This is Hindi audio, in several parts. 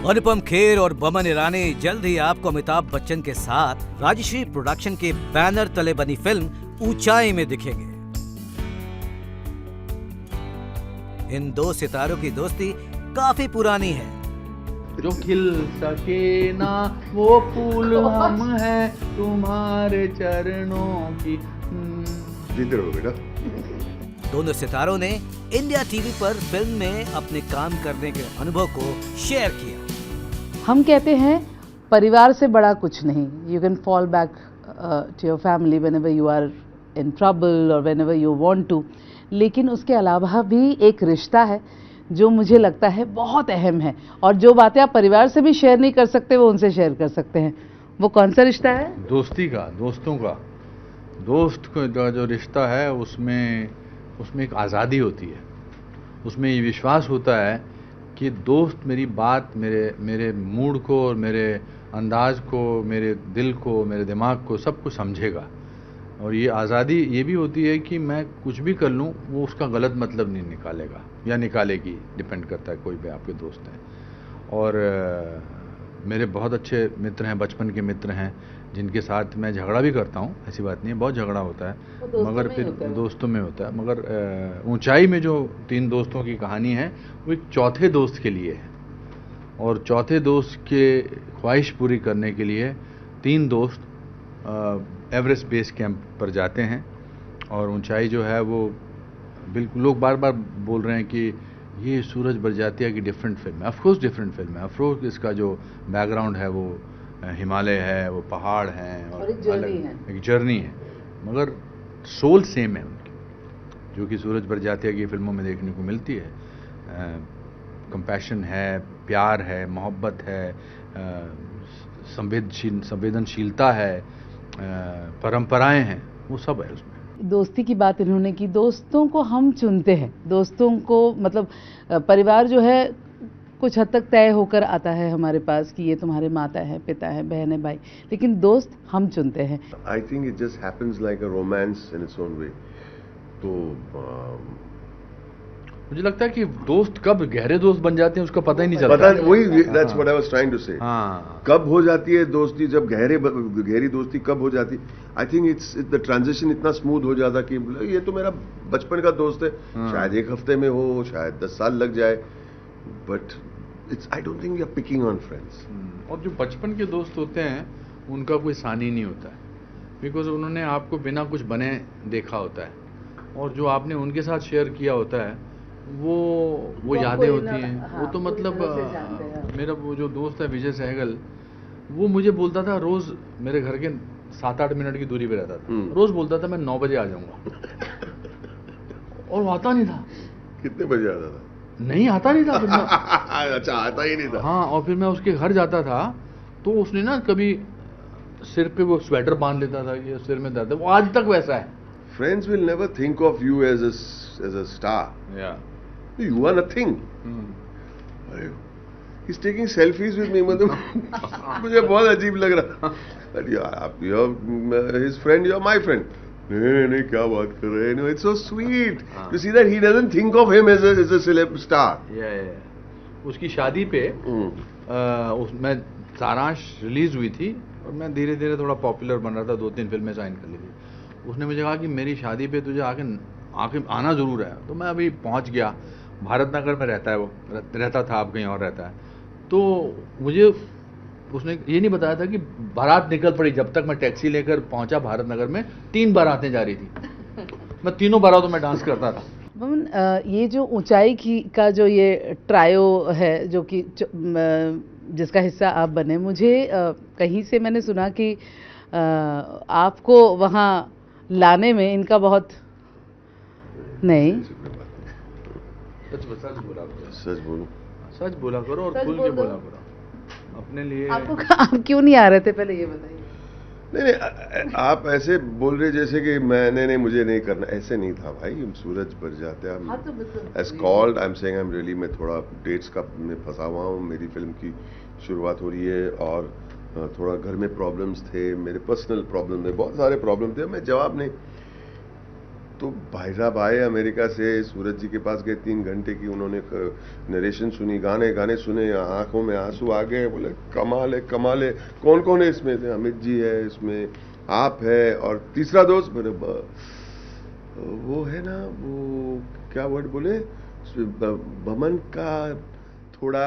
अनुपम खेर और बमन ईरानी जल्द ही आपको अमिताभ बच्चन के साथ राजश्री प्रोडक्शन के बैनर तले बनी फिल्म ऊंचाई में दिखेंगे। इन दो सितारों की दोस्ती काफी पुरानी है। जो खिल सके ना वो फूल हम हैं तुम्हारे चरणों की। जीते रहो बेटा। दोनों सितारों ने इंडिया टीवी पर फिल्म में अपने काम करने के अनुभव को शेयर किया। हम कहते हैं परिवार से बड़ा कुछ नहीं। You can fall back to your family whenever you are in trouble और व्हेनेवर यू वांट टू। लेकिन उसके अलावा भी एक रिश्ता है जो मुझे लगता है बहुत अहम है, और जो बातें आप परिवार से भी शेयर नहीं कर सकते वो उनसे शेयर कर सकते हैं। वो कौन सा रिश्ता है? दोस्ती का, दोस्तों का। दोस्त का जो रिश्ता है उसमें एक आज़ादी होती है। उसमें ये विश्वास होता है कि दोस्त मेरी बात, मेरे मूड को और मेरे अंदाज को, मेरे दिल को, मेरे दिमाग को, सब कुछ समझेगा। और ये आज़ादी ये भी होती है कि मैं कुछ भी कर लूँ वो उसका गलत मतलब नहीं निकालेगा या निकालेगी, डिपेंड करता है कोई भी आपके दोस्त हैं। और मेरे बहुत अच्छे मित्र हैं, बचपन के मित्र हैं, जिनके साथ मैं झगड़ा भी करता हूँ, ऐसी बात नहीं है, बहुत झगड़ा होता है, मगर फिर दोस्तों में होता है। मगर ऊंचाई में जो 3 दोस्तों की कहानी है वो एक चौथे दोस्त के लिए है, और चौथे दोस्त के ख्वाहिश पूरी करने के लिए 3 दोस्त एवरेस्ट बेस कैंप पर जाते हैं। और ऊंचाई जो है वो बिल्कुल, लोग बार बार बोल रहे हैं कि ये सूरज बरजातिया की डिफरेंट फिल्म है। ऑफकोर्स डिफरेंट फिल्म है, ऑफकोर्स इसका जो बैकग्राउंड है वो हिमालय है, वो पहाड़ हैं और एक जर्नी है, मगर सोल सेम है उनकी, जो कि सूरज बरजातिया की फिल्मों में देखने को मिलती है। कंपैशन है, प्यार है, मोहब्बत है, संवेदनशीलता है, परंपराएं हैं, वो सब है उसमें। दोस्ती की बात इन्होंने की। दोस्तों को हम चुनते हैं। दोस्तों को मतलब परिवार जो है कुछ हद तक तय होकर आता है हमारे पास कि ये तुम्हारे माता है, पिता है, बहन है, भाई, लेकिन दोस्त हम चुनते हैं। I think it just happens like a romance in its own way. तो मुझे लगता है कि दोस्त कब गहरे दोस्त बन जाते हैं उसका पता ही नहीं चलता। वही that's what I was trying to say. हाँ, कब हो जाती है दोस्ती, जब गहरी दोस्ती कब हो जाती। I think it's the transition इतना स्मूथ हो जाता कि ये तो मेरा बचपन का दोस्त है, शायद 1 हफ्ते में हो, शायद 10 साल लग जाए, but it's I don't think you are picking on friends. और जो बचपन के दोस्त होते हैं उनका कोई सानी नहीं होता है, बिकॉज उन्होंने आपको बिना कुछ बने देखा होता है, और जो आपने उनके साथ शेयर किया होता है वो यादें होती हैं। हाँ, वो तो मतलब मेरा वो जो दोस्त है विजय सहगल, वो मुझे बोलता था, रोज मेरे घर के 7-8 मिनट की दूरी पे रहता था, रोज बोलता था मैं 9 बजे आ जाऊंगा, और वो आता नहीं था। कितने बजे आता था? नहीं आता नहीं था फिर मैं अच्छा, आता ही नहीं था। हाँ, और फिर मैं उसके घर जाता था तो उसने ना कभी सिर पे वो स्वेटर बांध लेता था, ये सिर में दर्द है, वो आज तक वैसा है। Friends will never think of you as a star. Yeah. You are nothing. He's taking selfies with me. मतलब मुझे बहुत अजीब लग रहा। But you're his friend, you're my friend. नहीं क्या बात कर रहे हैं? It's so sweet. You see that he doesn't think of him as a celeb star. Yeah. उसकी शादी पे उसमें सारांश रिलीज हुई थी और मैं धीरे धीरे थोड़ा पॉपुलर बन रहा था, 2-3 फिल्में साइन कर ली थी। उसने मुझे कहा कि मेरी शादी पे तुझे आके आना जरूर है। तो मैं अभी पहुंच गया, भारत नगर में रहता है, वो रहता था, अब कहीं और रहता है। तो मुझे उसने ये नहीं बताया था कि बारात निकल पड़ी। जब तक मैं टैक्सी लेकर पहुंचा भारत नगर में, 3 बारातें जा रही थी, मैं तीनों बारातों में डांस करता था। ये जो ऊंचाई का जो ये ट्रायो है, जो कि जिसका हिस्सा आप बने, मुझे कहीं से मैंने सुना कि आपको वहाँ लाने में इनका बहुत नहीं। सच बोला करो और खुल के बोला करो अपने लिए। आप क्यों नहीं आ रहे थे पहले ये बताइए। नहीं, आप ऐसे बोल रहे जैसे कि मैंने मुझे नहीं करना, ऐसे नहीं था भाई। Sooraj Barjatya as called, I am saying I am really, मैं थोड़ा डेट्स का में फंसा हुआ हूँ। मेरी फिल्म की शुरुआत हो रही है और थोड़ा घर में प्रॉब्लम्स थे, मेरे पर्सनल प्रॉब्लम में बहुत सारे प्रॉब्लम थे, मैं जवाब नहीं। तो भाई साहब आए अमेरिका से, सूरज जी के पास गए, 3 घंटे की उन्होंने नरेशन सुनी, गाने सुने, आंखों में आंसू आ गए, बोले कमाल है कमाल है। कौन कौन है इसमें? अमित जी है इसमें, आप है और तीसरा दोस्त मेरे वो है ना, वो क्या वर्ड बोले, बमन का थोड़ा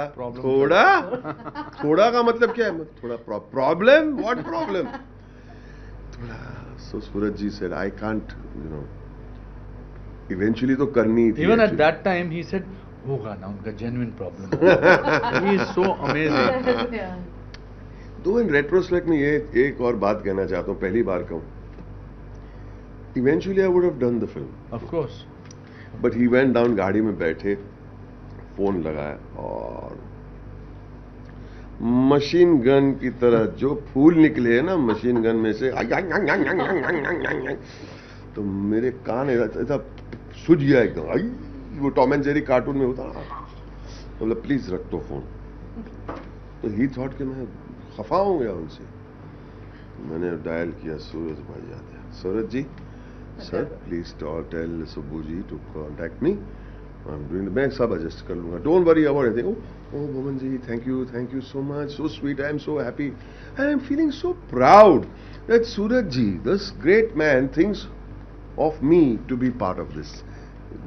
का मतलब क्या है? थोड़ा प्रॉब्लम, व्हाट प्रॉब्लम? थोड़ा so Sooraj ji said I can't, you know, eventually तो करनी थी। Even at that time he said होगा ना उनका genuine problem. He is so amazing. तो इन रेट्रोस्पेक्ट में ये एक और बात कहना चाहता हूँ, पहली बार कहूँ, eventually I would have done the film of course, but he went down, गाड़ी में बैठे, फोन लगाया और मशीन गन की तरह जो फूल निकले हैं ना मशीन गन में से, तो मेरे कान ऐसा सूझ गया एकदम। आई, वो टॉम एंड जेरी कार्टून में होता ना, मतलब प्लीज रख दो फोन। तो ही थॉट कि मैं खफा हूं गया उनसे। मैंने डायल किया, सूरज भाई आते हैं। Sooraj ji, sir please tell Subbu ji to contact me, I am doing the best, सब एडजस्ट कर लूंगा, don't worry about anything. Oh, Boman ji, thank you so much, so sweet, I am so happy, and I am feeling so proud that Suraj ji, this great man, thinks of me to be part of this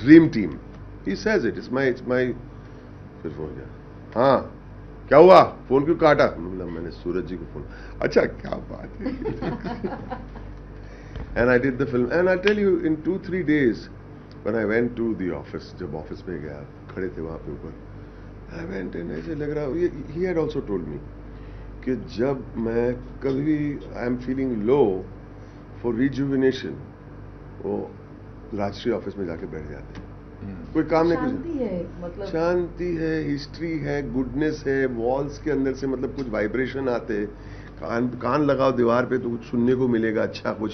dream team. He says it, it's my. फिर फोन किया, हाँ क्या हुआ, फोन क्यों काटा? मतलब मैंने सूरज जी को फोन, अच्छा क्या बात है। And I did the film, and I tell you, in 2-3 days, when I went to the office, जब ऑफिस में गया, खड़े थे वहां पे ऊपर, I went in, ऐसे लग रहा, he had also told me कि जब मैं कभी I am feeling low for rejuvenation, वो राजश्री ऑफिस में जाके बैठ जाते हैं। कोई काम नहीं, शांति है, मतलब शांति है, हिस्ट्री है, गुडनेस है, वॉल्स के अंदर से मतलब कुछ वाइब्रेशन आते हैं, कान लगाओ दीवार पे तो कुछ सुनने को मिलेगा, अच्छा कुछ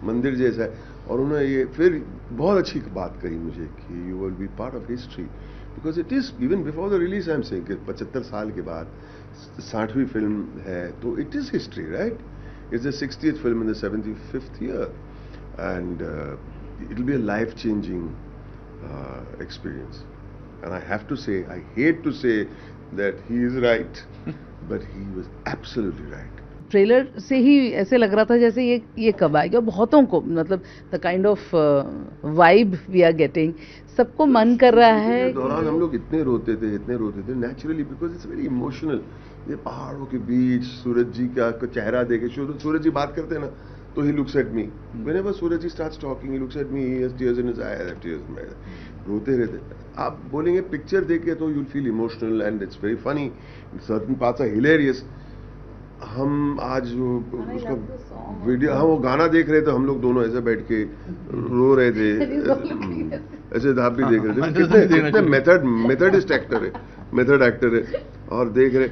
मंदिर जैसा है। और उन्होंने ये फिर बहुत अच्छी बात कही मुझे कि you will be part of history, because it is even before the release. I am saying कि 75 साल के बाद 60वीं फिल्म है तो it is history, right? It's the 60th film in the 75th year, and it will be a life changing experience. And I have to say, I hate to say that he is right, but he was absolutely right. Trailer से ही ऐसे लग रहा था जैसे ये कब आएगा, बहुतों को, मतलब the kind of vibe we are getting, सबको मन कर रहा है। इस दौरान हम लोग इतने रोते थे naturally, because it's very emotional. ये पहाड़ों के बीच सूरज जी का चेहरा देखे, सूरज जी बात करते हैं ना, तो he looks at me. Whenever Suraj ji starts talking, he looks at me, he has tears in his eyes, I have tears in my eyes. रोते रहते। आप बोलेंगे पिक्चर देखे तो you'll feel emotional and it's very funny. Certain parts are hilarious. हम आज उसका वीडियो, हाँ वो गाना देख रहे थे, हम लोग दोनों ऐसे बैठ के रो रहे थे, ऐसे धाप भी देख रहे थे। कितने मेथडिस्ट एक्टर है, मेथड एक्टर है, और देख रहे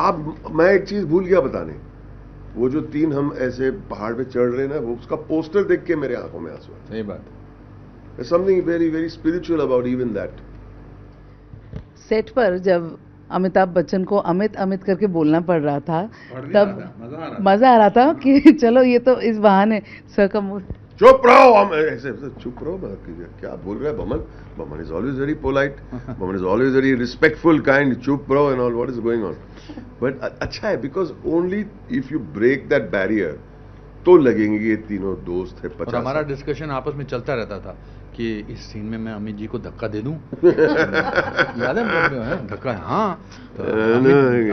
आप। मैं एक चीज भूल गया बताने, वो जो 3 हम ऐसे पहाड़ पे चढ़ रहे हैं ना, वो उसका पोस्टर देख के मेरे आंखों में आंसू आए। सही बात। Something very very spiritual about even that. Set पर जब अमिताभ बच्चन को अमित करके बोलना पड़ रहा था, तब मजा आ रहा था कि चलो ये तो इस बहाने सर का मूड। चुप रहो, हम ऐसे चुप रहो, क्या बोल रहा है Baman? Baman is always very polite, Baman is always very respectful kind, चुप रहो and all, what is going on. But अच्छा है, because only if you break that barrier तो लगेंगे ये तीनों दोस्त है। 50 हमारा डिस्कशन आपस में चलता रहता था कि इस सीन में मैं अमित जी को धक्का दे दूं। याद है धक्का? हाँ, तो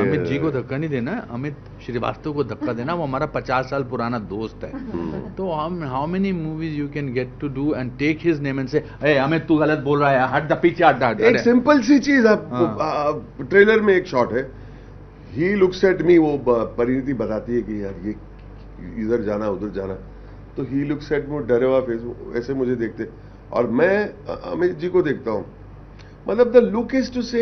अमित जी को धक्का नहीं देना, अमित श्रीवास्तव को धक्का देना, वो हमारा 50 साल पुराना दोस्त है। तो हम how many movies you can get to do and take his name and say, a Amit तू गलत बोल रहा है, हट द पीछे हट। एक सिंपल सी चीज, आप ट्रेलर में एक शॉट है, ही लुक्स एट मी, वो परिणीति बताती है कि यार ये इधर जाना उधर जाना, तो ही लुक्स एट मी, डरे हुआ फेस, ऐसे मुझे देखते, और मैं अमित जी को देखता हूं, मतलब द लुक इज टू से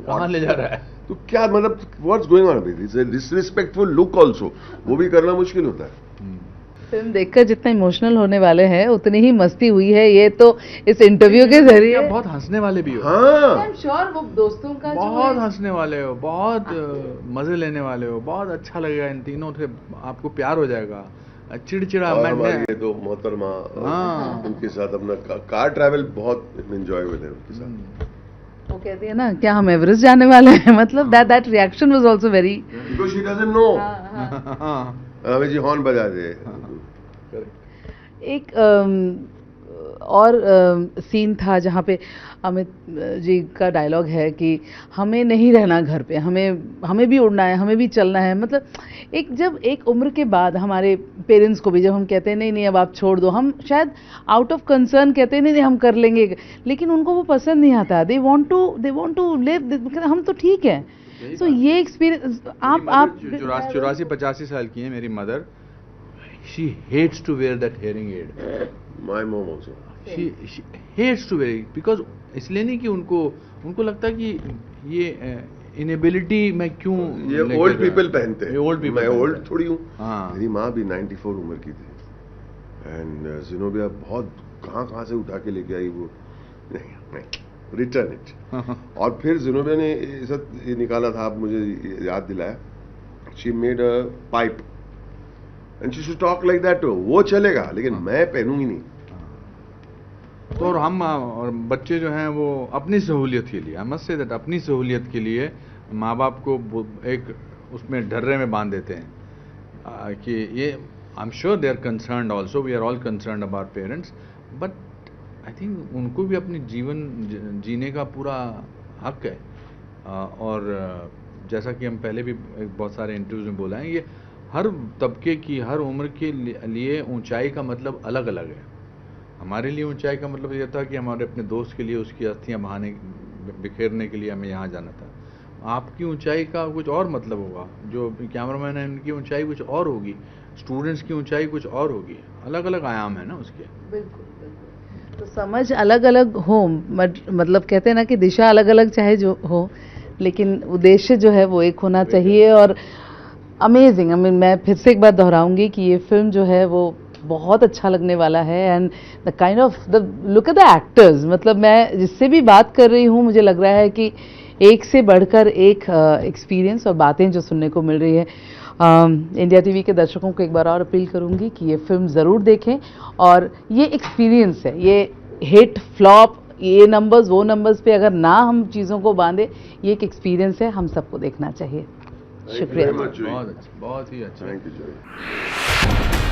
कहां ले जा रहा है, तो क्या मतलब what's going on, it's a disrespectful look also, वो भी करना मुश्किल होता है। फिल्म देखकर जितना इमोशनल होने वाले हैं उतनी ही मस्ती हुई है, ये तो इस इंटरव्यू के जरिए। बहुत हंसने वाले भी हो। हाँ, आई एम श्योर वो दोस्तों का बहुत हंसने वाले हो, बहुत मजे लेने वाले हो, बहुत अच्छा लगेगा इन तीनों से, आपको प्यार हो जाएगा। चिड़चिड़ा और मैं हमारी ये दो मोहतरमा हाँ। उनके साथ अपना कार ट्रैवल बहुत एंजॉयबल है उनके साथ। वो कहती है ना क्या हम एवरेस्ट जाने वाले हैं, मतलब that reaction was also very, because she doesn't know. हाँ हमें जी हॉर्न बजा दे। एक और सीन था जहाँ पे अमित जी का डायलॉग है कि हमें नहीं रहना घर पे, हमें भी उड़ना है, हमें भी चलना है। मतलब एक जब एक उम्र के बाद हमारे पेरेंट्स को भी जब हम कहते हैं नहीं नहीं अब आप छोड़ दो, हम शायद आउट ऑफ कंसर्न कहते हैं नहीं नहीं हम कर लेंगे, लेकिन उनको वो पसंद नहीं आता। दे वांट टू लिव, हम तो ठीक है। सो ये एक्सपीरियंस आप 84-85 साल की है मेरी mother. She hates to wear that hearing aid. My mom also. She hates to wear, because इसलिए नहीं कि उनको लगता है कि ये इनेबिलिटी मैं क्यों, ये ओल्ड पीपल पहनते हैं, ओल्ड पीपल, मैं ओल्ड थोड़ी हूँ। हाँ। मेरी माँ भी 94 उम्र की थी एंड जिनोबिया बहुत कहाँ से उठा के लेके आई वो। Return it. और फिर जिनोबिया ने ये निकाला था, आप मुझे याद दिलाया, she made a pipe and she should talk like that. वो चलेगा लेकिन मैं पहनूंगी नहीं। तो और हम और बच्चे जो हैं वो अपनी सहूलियत के लिए, आई मस्ट से दैट, अपनी सहूलियत के लिए माँ बाप को एक उसमें ढर्रे में बांध देते हैं कि ये, I am sure they are concerned also, we are all concerned about parents, but I think उनको भी अपनी जीवन जीने का पूरा हक है। और जैसा कि हम पहले भी बहुत सारे इंटरव्यूज में बोला है, ये हर तबके की, हर उम्र के लिए ऊंचाई का मतलब अलग अलग है। हमारे लिए ऊंचाई का मतलब ये था कि हमारे अपने दोस्त के लिए उसकी अस्थियां बहाने बिखेरने के लिए हमें यहाँ जाना था। आपकी ऊंचाई का कुछ और मतलब होगा, जो कैमरामैन है उनकी ऊंचाई कुछ और होगी, स्टूडेंट्स की ऊंचाई कुछ और होगी, अलग अलग आयाम है ना उसके। बिल्कुल बिल्कुल। तो समझ अलग अलग हो, मतलब कहते हैं ना कि दिशा अलग अलग चाहे जो हो, लेकिन उद्देश्य जो है वो एक होना चाहिए। और अमेजिंग, मैं फिर से एक बार दोहराऊंगी कि ये फिल्म जो है वो बहुत अच्छा लगने वाला है। And the kind of the look at the actors, मतलब मैं जिससे भी बात कर रही हूँ मुझे लग रहा है कि एक से बढ़कर एक एक्सपीरियंस और बातें जो सुनने को मिल रही है। इंडिया टीवी के दर्शकों को एक बार और अपील करूंगी कि ये फिल्म ज़रूर देखें, और ये एक्सपीरियंस है, ये हिट फ्लॉप, ये नंबर्स वो नंबर्स पे अगर ना हम चीज़ों को बांधे, ये एक एक्सपीरियंस है, हम सबको देखना चाहिए। शुक्रिया। Thank you very much, Joy. बहुत ही अच्छा। Thank you, Joy.